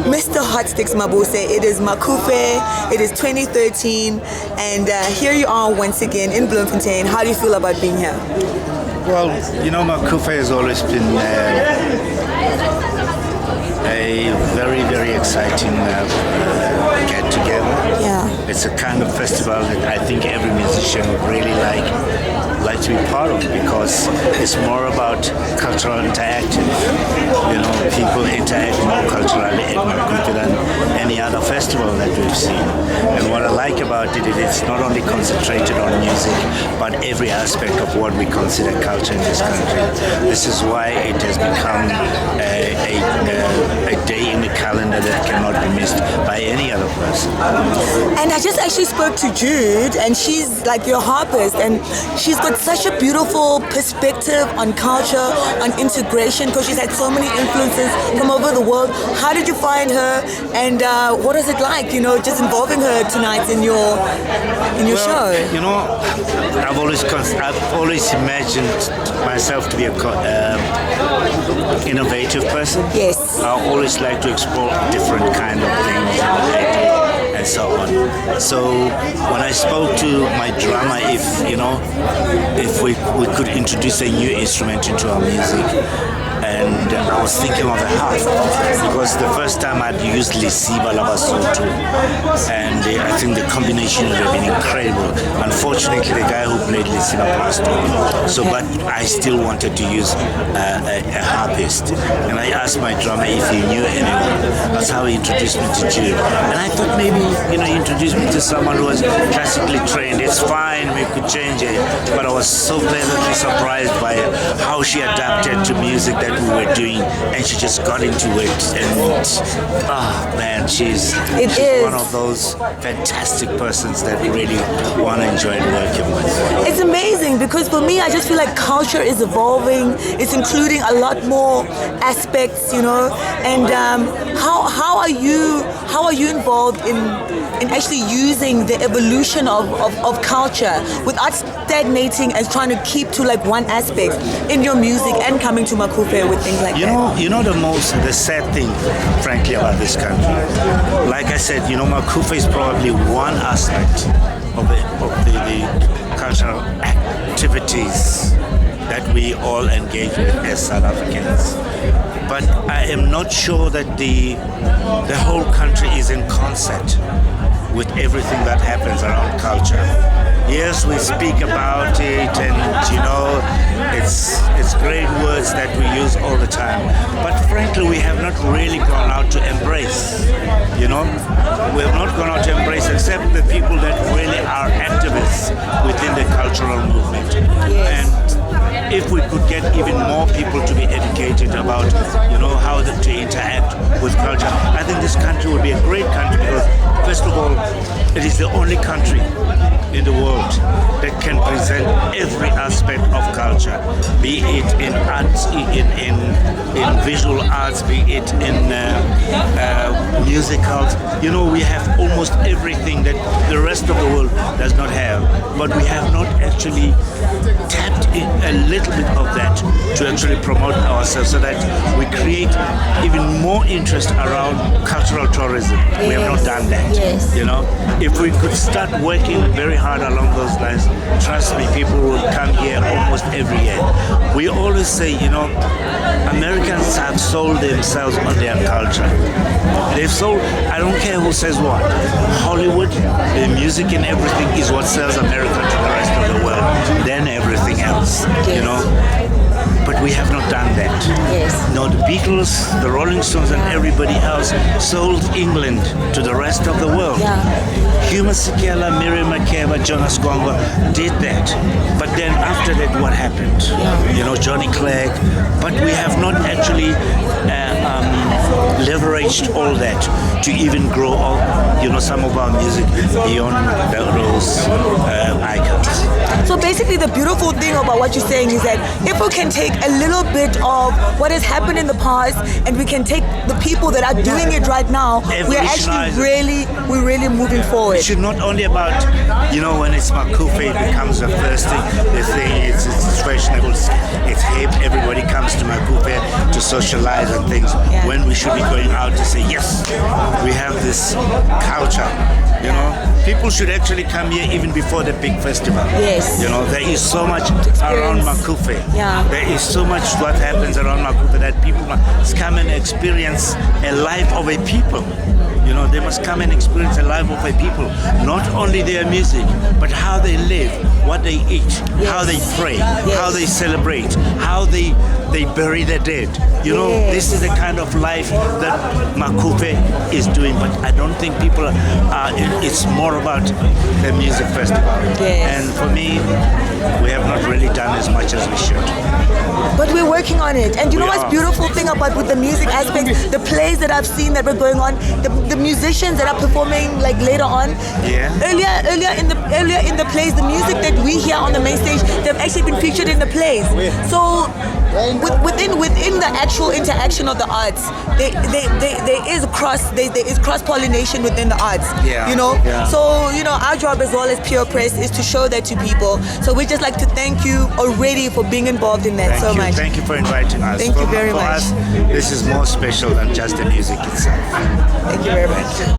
Mr. Hotstix Mabuse. It is Macufe. It is 2013, and here you are once again in Bloemfontein. How do you feel about being here? Well, you know, Macufe has always been a very, very exciting get-together. Yeah. It's a kind of festival that I think every musician would really like to be part of, because it's more about cultural interaction. You know, people interact more culturally at Macufe than any other festival that we've seen. And what I like about it is it's not only concentrated on music, but every aspect of what we consider culture in this country. This is why it has become a day in the calendar that cannot be missed by any other person. And I just actually spoke to Jude, and she's like your harpist, and she's got such a beautiful perspective on culture, on integration, because she's had so many influences from over the world. How did you find her, and what is it like, you know, just involving her tonight in your show? You know, I've always imagined myself to be a innovative person. Yes. I always like to explore different kind of things and so on. So when I spoke to my drummer, if we could introduce a new instrument into our music, and I was thinking of the harp, because the first time I'd used Lisiba Labasoto, and I think the combination would have been incredible. Unfortunately, the guy who played Lisiba passed on, so but I still wanted to use a harpist, and I asked my drummer if he knew anyone. That's how he introduced me to Jude, and I thought maybe introduce me to someone who was classically trained. It's fine, we could change it, but I was so pleasantly surprised by how she adapted to music that we were doing, and she just got into it. And man, she's one of those fantastic persons that really want to enjoy working with. It's amazing, because for me, I just feel like culture is evolving. It's including a lot more aspects, you know. And how are you involved in actually using the evolution of culture without stagnating and trying to keep to like one aspect in your music and coming to Macufe with things like that? You know the sad thing, frankly, about this country. Like I said, Macufe is probably one aspect of the cultural activities that we all engage with as South Africans. But I am not sure that the whole country is in concert with everything that happens around culture. Yes, we speak about it, and it's great words that we use all the time. But frankly, we have not really gone out to embrace. We have not gone out to embrace, except the people that really are activists within the cultural movement. Yes. And if we could get even more people to be educated about, how to interact with culture, I think this country would be a great country, because, first of all, it is the only country in the world that can present every aspect of culture, be it in arts, in visual arts, be it in musicals. We have almost everything that the rest of the world does not have, but we have not actually tapped in a little bit of that to actually promote ourselves, so that we create even more interest around cultural tourism. Yes. We have not done that. Yes. If we could start working very hard along those lines, trust me, people will come here almost every year. We always say, Americans have sold themselves on their culture. They've sold, I don't care who says what. Hollywood, the music and everything is what sells America to the rest of the world, then everything else, But we have not done that. Yes. The Beatles, the Rolling Stones, and everybody else sold England to the rest of the world. Yeah. Hugh Masekela, Miriam Makeba, Jonas Gongo did that. But then after that, what happened? Yeah. Johnny Clegg. But we have not actually leveraged all that to even grow some of our music beyond those icons. So basically, the beautiful thing about what you're saying is that if we can take a little bit of what has happened in the past, and we can take the people that are doing it right now, we're actually really moving forward. It's not only about, when it's Macufe, it becomes the first thing, the thing, it's fashionable, it's hip. Everybody comes to Macufe to socialize and things. Yeah. When we should be going out to say, yes, we have this culture. You know, people should actually come here even before the big festival. Yes. You know, there is so much around Macufe. Yeah. There is so much what happens around Macufe that people must come and experience a life of a people. You know, they must come and experience the life of a people. Not only their music, but how they live, what they eat, how they pray, how they celebrate, how they bury their dead. You know, this is the kind of life that Macufe is doing. But I don't think people are. It's more about the music festival. And for me, we have not really done as much as we should. But we're working on it. And you know what's beautiful thing about with the music aspect, the plays that I've seen that were going on, the musicians that are performing like later on. Earlier in the plays, the music that we hear on the main stage, they've actually been featured in the plays. So within the actual interaction of the arts, there is cross pollination within the arts. You know. So you know, our job as well as PeoPress is to show that to people. So we just like to thank you already for being involved in that so much. Thank you for inviting us. Thank you very much. For us, this is more special than just the music itself. Thank you very much.